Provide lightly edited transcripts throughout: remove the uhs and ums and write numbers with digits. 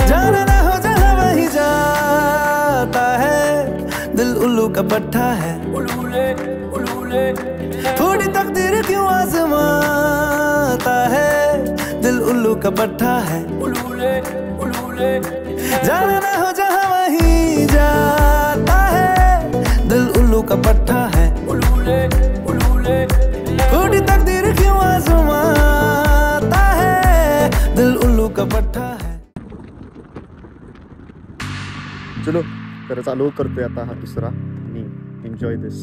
जाना ना हो जहाँ वहीं जाता है, दिल उल्लू का पट्टा है। थोड़ी तकदीर क्यों आजमाता है, दिल उल्लू का पट्टा है। जाना ना हो जहाँ वहीं जाता है, दिल उल्लू का पट्टा है। थोड़ी तकदीर क्यों आजमाता है, दिल उल्लू का पट्टा है। चलो तर चालू करतोय आता हा दुसरा आणि एन्जॉय दिस.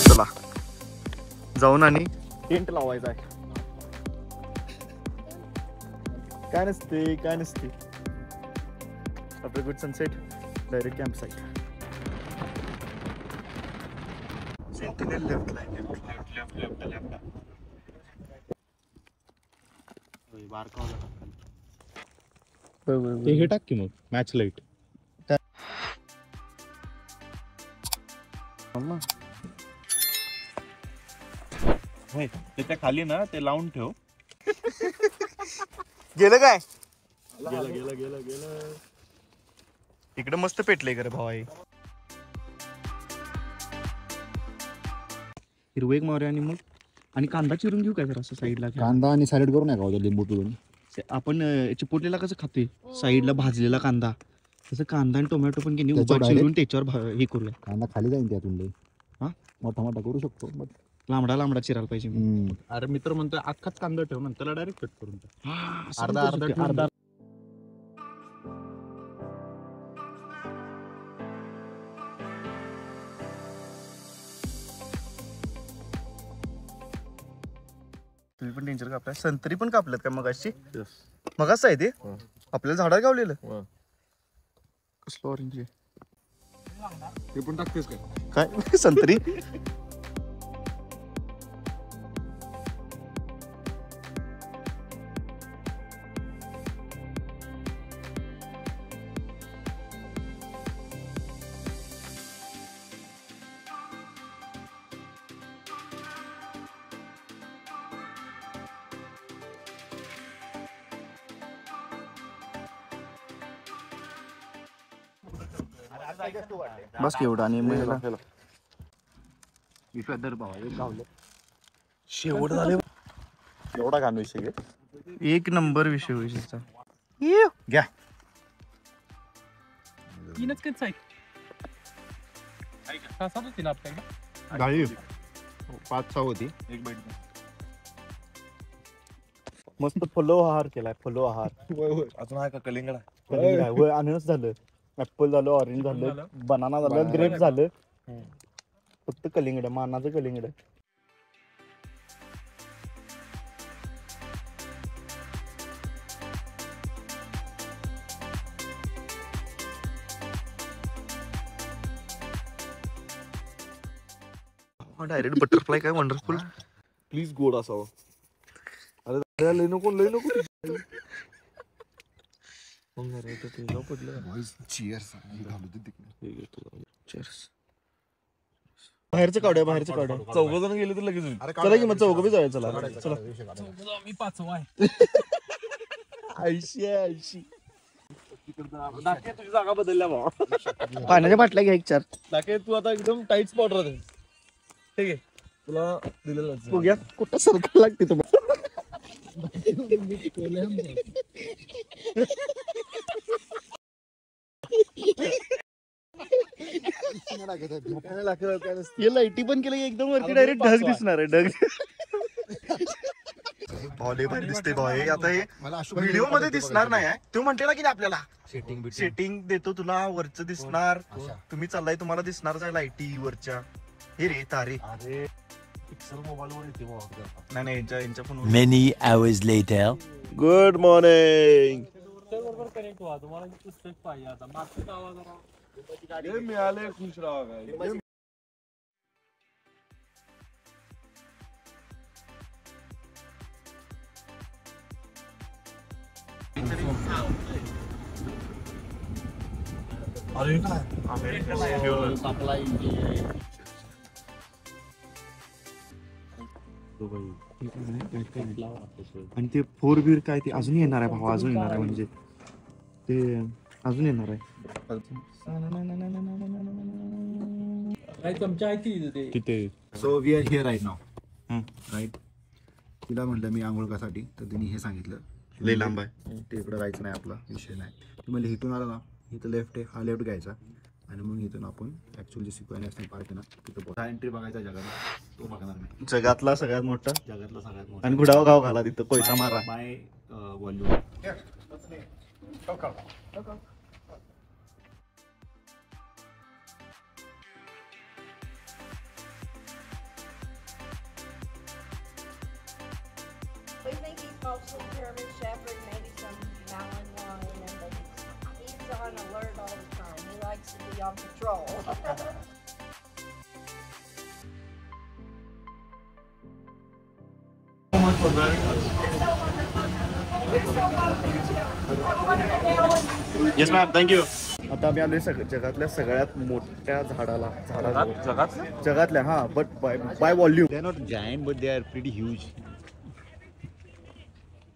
चला जाऊन आणि टेंट लावायचा आहे. काय नसते after good sunset direct camp site. हे टाक की मग मॅच लाईट. त्याच्या खाली ना ते लावून ठेव. गेलं काय? गेलं. इकडे मस्त पेटले करे भावा. हिरवेग मारूया आणि मग आणि कांदा चिरून घेऊ काय जरा असं साईडला. कांदा आणि सॅलड करू नका लिंबू पिळून. आपण चिपोटलेला कसं खाते साईडला भाजलेला कांदा, तसं कांदा आणि टोमॅटो पण की उभा चिरून त्याच्यावर हे करूया. कांदा खाली जाईल त्यातून. हा मोठा करू शकतो. लांबडा चिरायला पाहिजे. अरे मित्र म्हणतोय अख्खाच कांदा ठेव ना, त्याला डायरेक्ट कट करून अर्धा. तुम्ही पण डेंजर कापलाय. संत्री पण कापल्यात का मगाशी? मगाच आहे ते आपल्याला झाडावर गावलेलं. कसलं ऑरेंज आहे ते पण टाकतेस काय संत्री? बस एवढा आणि शेवट झाले. एवढा घाण विषय एक नंबर विषय विषयचा. घ्या गाडी 5-6 होती. एक बैठ मस्त फलो आहार केलाय. फलो आहार अजून आहे का? कलिंगड अननस झालं, ऍपल झालं, ऑरेंज झालं, बनाना झालं, ग्रेप झालं. फक्त कलिंगड, मानाचं कलिंगड. डायरेक्ट बटरफ्लाय काय वंडरफुल. प्लीज गोड असावं. अरे लय नको. बाहेरचं काढूया. चौघजण गेले तर लगेच होईल. चला की मग चौघ बी जाऊया. चला मी 5वा आहे. 80 तुझी जागा बदलल्या भावा. पाण्याच्या बाटल्या घ्या 1-4. दाखे तू आता एकदम टाईट स्पॉट राहते. ठीक आहे तुला दिलेलं. बघूया कुठं सरकार लागते तुम्हाला. लाईटी पण केलं एकदम वरती डायरेक्ट ढग दिसणार आहे. ढग भाई दिसते भाई. आता हे व्हिडिओ मध्ये दिसणार नाही. तो म्हटलेला की आपल्याला सेटिंग देतो तुला, वरच दिसणार. तुम्ही चाललाय तुम्हाला दिसणारच आहे लाईटी वरच्या. हे रे तारे नाही यांच्या phone. Many hours later. Good morning. Connect व्हा. तुम्हाला पुस्तक पाहिजे आता. मागचा आवाज मिळाले खुश राहा काय. अरे काय सप्लाय आणि ते 4 बीर काय ते अजून येणार आहे भावा, अजून येणार आहे म्हणजे ते अजून येणार आहे. काय चमचा आहे ती ते तिथे so we are here right now hmm. Right. तिला म्हटलं मी आंघोळकासाठी, तर तिने हे सांगितलं लय लांब आहे. ते इकडं जायचं नाही, आपला विषय नाही. ती म्हणले इथून आला ना, इथं लेफ्ट आहे, हा लेफ्ट घ्यायचा आणि मग इथून आपण ॲक्च्युअली सिक्वेन्स नॅशनल पार्क आहे ना तिथं एंट्री बघायचा जगाला, तो बघणार नाही. जगातला सगळ्यात मोठा जगातला सगळ्यात मोठा आणि गुडाव गाव घाला तिथं पैसा मारा. By volume. We think he's mostly German Shepherd, maybe some Malinois, but he's on alert all the time. He likes to be on patrol. Yes ma'am, thank you. आता आम्ही आलोय जगातल्या सगळ्यात मोठ्या झाडाला जगातल्या हा, but by volume. They are not giant, but they are pretty huge.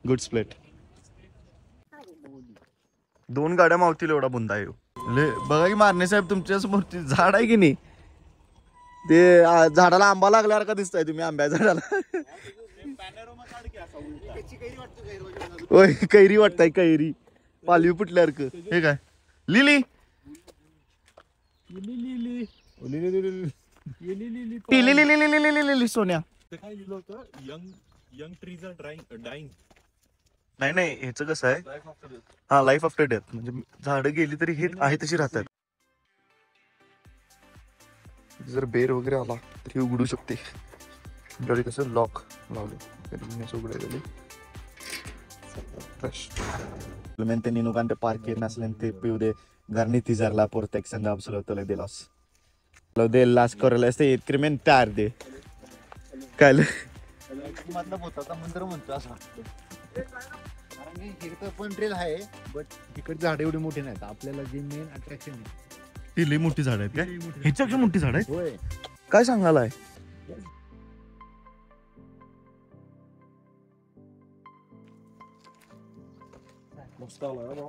Good split. 2 गाड्या मावतील एवढा बुंदा आहे. बघा की मारणे साहेब, तुमच्या समोरची झाड आहे की नाही, ते झाडाला आंबा लागल्यावर का दिसताय तुम्ही आंब्या झाडाला. होय, कैरी वाटताय, कैरी पालवी फुटल्यासारखं. हे काय लिली लिली सोन्या. काय लिहिलं होतं, यंग ट्रीज आर डाईंग. नाही नाही, ह्याचं कसं आहे, हा लाईफ आफ्टर डेथ, म्हणजे झाडं गेली तरी हे आहे तशी राहतात. जर बेर वगैरे आला तर हे उघडू शकते. गाडी कसं लॉक लावलं उघडायला फ्रेश. त्यांनी नुकान ते पार्क नसले ते पिऊ दे घरनी तिजरला protection absolutely de los lo de las correlas de incrementar de काय मधला भूताचा मंदिर म्हणतो असं कारण की इकडं पण ट्रेल आहे, बट इकडे झाड एवढी मोठी नाहीत. आपल्याला जे मेन अट्रॅक्शन आहे ती लई मोठी झाड आहेत काय, ह्याच्यापेक्षा मोठी झाड आहेत. होय. काय सांगालाय. मस्त आला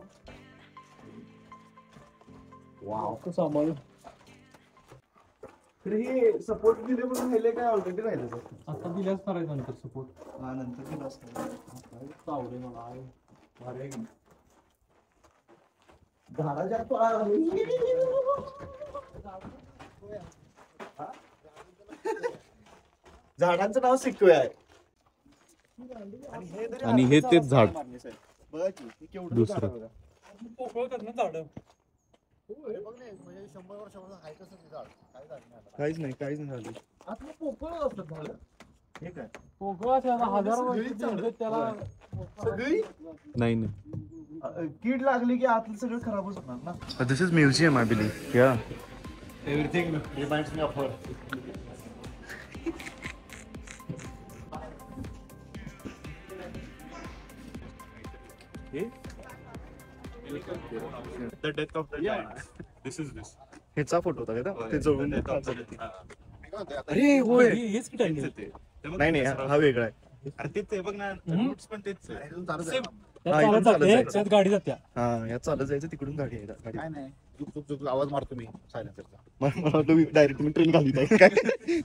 वाव, कसं सांभाळ. हे सपोर्ट दिले म्हणून राहिले काय ऑलरेडी राहिले. आता दिल्याच करायचं नंतर सपोर्ट. हा, नंतर दिला असतं. आवडे मला भारी आहे. झाडाच्या झाडांचं नाव सिक्वे आहे. आणि हे तेच झाड. बघा की हे केवढं दुसरं. झाड बघा. पोकळ ना झाड. म्हणजे 100 वर्षापासून आहे तसं ते झाड, काय झाड नाही आता. काहीच नाही झालं. आता पोकळ असतात झाड. हे काय पोकळ असतात, 1000 वर्ष झाड त्याला. सगळी नाही कीड लागली की आतलं सगळं खराबच होणार ना. This is museum I believe. Yeah everything reminds me of her. The death of the giants. This is this. ह्याचा फोटो होता का ते जवळून. अरे होय, हेच की टाइम ते नाही नाही हा वेगळा आहे. अरे तेच आहे बघ ना, रूट्स पण तेच आहे. हा, इकडून चालत जायचं. त्यात गाडी जात्या. हा, या चालत जायचं, तिकडून गाडी आहे गाडी. काय नाही, झुक झुक आवाज मारतो मी सायलेन्सरचा. मला वाटलं डायरेक्ट मी ट्रेन घाली जाईल काय.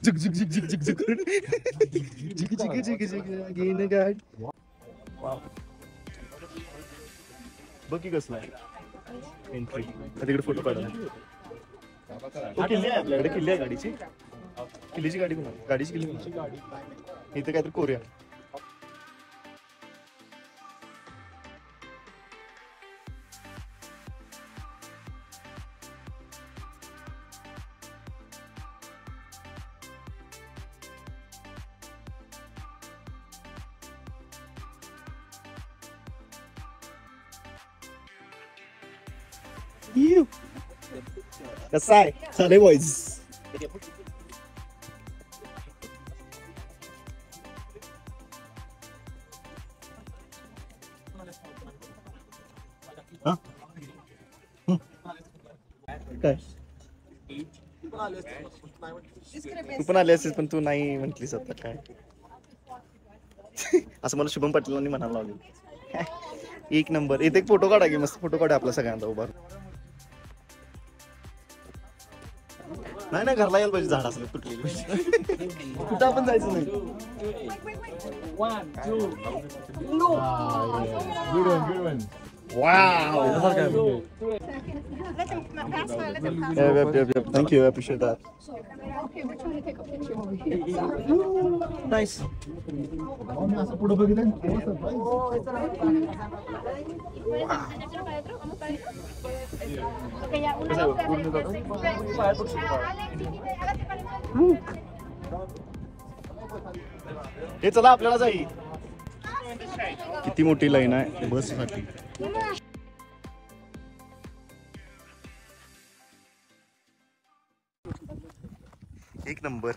झुक झुक झुक झुक झुक झुक झिक झिक झिक झिक गेन गाड. बघ की कसला आहे एंट्री. तिकडे फोटो काढा. किल्ली आहे आपल्याकडे, किल्ली आहे गाडीची. किल्लीची गाडी कोण, गाडीची किल्ली कोण. इथे काहीतरी कोरिया. कसं आहे चाले बॉईज. काय तू पण आली असतीस पण तू नाही म्हटलीस आता काय असं मला शुभम पाटीलांनी म्हणायला लावलं. एक नंबर. इथे एक फोटो काढा की मस्त फोटो काढा आपला सगळ्यांचा उभा. नाही नाही घरला यायला पाहिजे झाड असलं तुटलेली कुठं आपण जायचं नाही. Thank you, I appreciate that. Okay, we're trying to take a picture over here. Nice. हे चला आपल्याला जाई. किती मोठी लाईन आहे बस साठी. एक नंबर.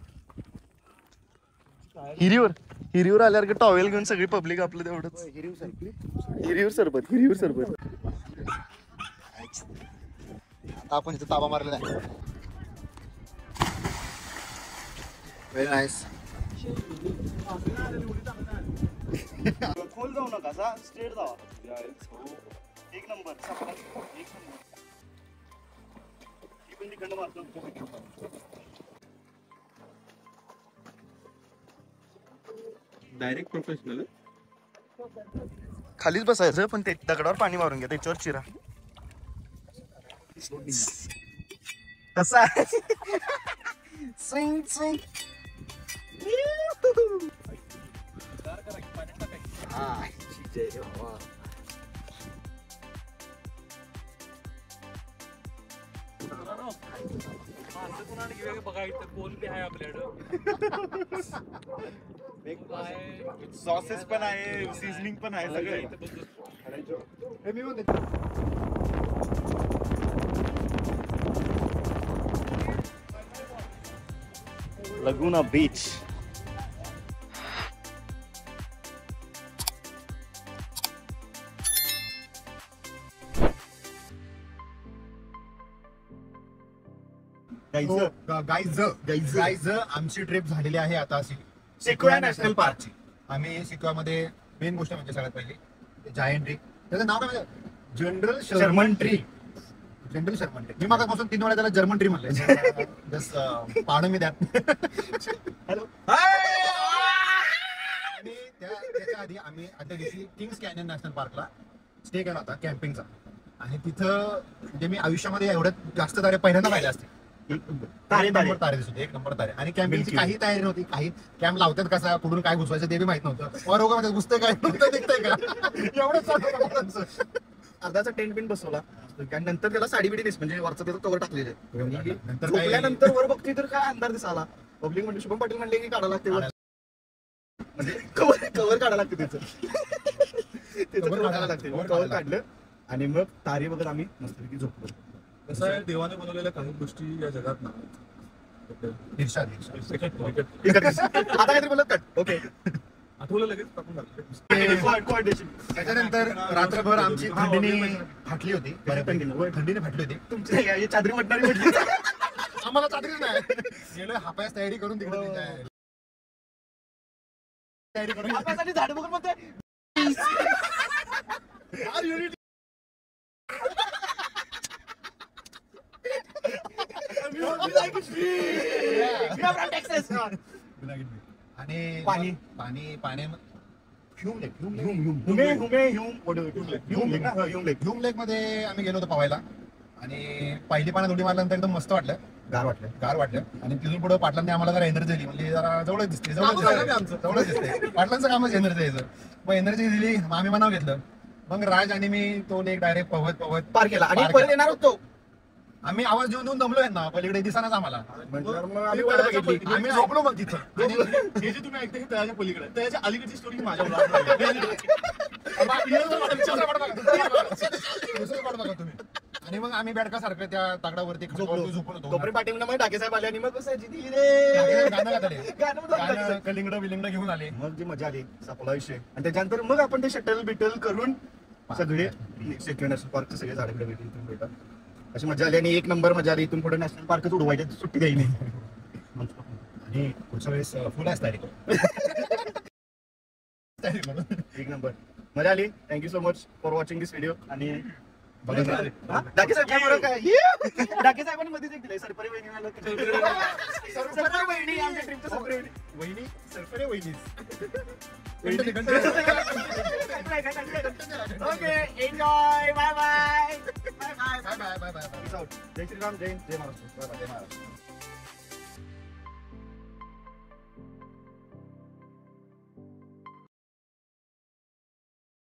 हिरीवर आल्यावर टॉवेल घेऊन सगळी पब्लिक आपलं तेवढंच. हिरीवर सरबत. आता आपण इथं ताबा मारलेला आहे. Very nice. खोल जाऊ नका, स्ट्रेट जावा. एक नंबर. एक नंबर. ही पण तिकडनं मारतो. Direct professional. खालीच बसायचं पण ते दगडावर पाणी मारून घ्या त्याच्यावर चिरा. कसा आहे स्विंग स्विंग. बघायचं कोण बी आहे आपल्याकडं. सॉसेस पण आहे, सीझनिंग पण आहे सगळं. लगुना बीच. गाईज आमची ट्रिप झालेली आहे आता सिक्वेया नॅशनल पार्कची. आम्ही सिक्वेयामध्ये मेन गोष्ट म्हणजे सगळ्यात पहिली जायंट ट्री. त्याचं नाव काय म्हणजे जनरल शर्मन ट्री. मी मागापासून 3 वेळा त्याला जर्मन ट्री म्हणलंय. जस्ट पाहणं मी त्यात. हॅलो. आणि त्याच्या आधी आम्ही आता दिवशी किंग्स कॅनियन नॅशनल पार्कला स्टे केला होता कॅम्पिंगचा. आणि तिथं म्हणजे मी आयुष्यामध्ये एवढ्यात जास्त तारे पहिल्यांदा पाहिले असते. तारे दिसत होते. एक नंबर तारे. आणि कॅम्पिंगची काही तयारी नव्हती. काही कॅम्प लावतात कसा, कुठून काय घुसवायचं ते बी माहित नव्हतं. औरंगाबाद घुसतंय काय दिसतंय का एवढंच. अर्धाचा टेंट बिन बसवला आणि नंतर त्याला साडी बिडी दिस म्हणजे वरचा त्याचा कवर टाकलेले. नंतर वर बघतोय तर काय अंधार दिसाला. पब्लिक म्हणजे शुभम पाटील म्हणले की काढायला लागते म्हणजे कवर काढायला लागते त्याचं काढायला लागते. कवर काढलं आणि मग तारे बघत आम्ही मस्तपैकी झोपलो. कसं आहे देवाने बनवलेल्या काही गोष्टी या जगात ना आता काहीतरी बोलत कट. ओके आठवलं लगेच टाकून टाकलं. त्याच्यानंतर रात्रभर आमची थंडीने फाटली होती. थंडीने फाटली होती. तुमची चादरी म्हटणारी म्हटली. आम्हाला चादरीच नाही. गेलं हापास तयारी करून तिकडे तयारी करून झाड बघून म्हणते आणि पाणी ह्यूम लेक मध्ये आम्ही गेलो होतो पवायला. आणि पहिली पाण्यात उडी मारल्यानंतर एकदम मस्त वाटलं. गार वाटलं. आणि तिथून पुढे पाटलांनी आम्हाला जरा एनर्जी दिली. म्हणजे जरा जवळच दिसते पाटलांचं कामच एनर्जी द्यायचं. मग एनर्जी दिली. मग आम्ही मनाव घेतलं. मग राज आणि मी तो लेक डायरेक्ट पवत पार केला आणि परत येणार होतो. आम्ही आवाज देऊन दमलोय ना. पलीकडे दिसानाच आम्हाला. आम्ही झोपलो मग तिथं. हे जे तुम्ही ऐकता त्याच्या पलीकडे त्याच्या अलीकडची स्टोरी माझ्या तुम्ही. आणि मग आम्ही बेडकासारखं त्या तागडावरती झोपून होतो. तोपर्यंत पाठीमध्ये मग टाके साहेब आले आणि मग बसायची कलिंगड विलिंगड घेऊन आले. मग जी मजा आली सापला विषय. आणि त्याच्यानंतर मग आपण ते शटल बिटल करून सगळे सिक्वेया नॅशनल पार्कचे सगळे झाडे भेटतात. अशी मजा आली आणि एक नंबर मजा आली. इथून पुढे नॅशनल पार्कच उडवायचे, सुट्टी द्यायची नाही. आणि पुढच्या वेळेस फुल आहे तारीख. एक नंबर मजा आली. Thank you so much for watching this video. आणि डाके साहेब काय डाके साहेबांनी मध्येच एक दिलंय सरपरे वहिनी आमच्या ट्रिपचं सरपरे वहिनी सरपरे वहिनीच. Okay enjoy. Bye bye bye bye bye bye bye. जय श्रीराम. जय महाराष्ट्र. जय महाराष्ट्र.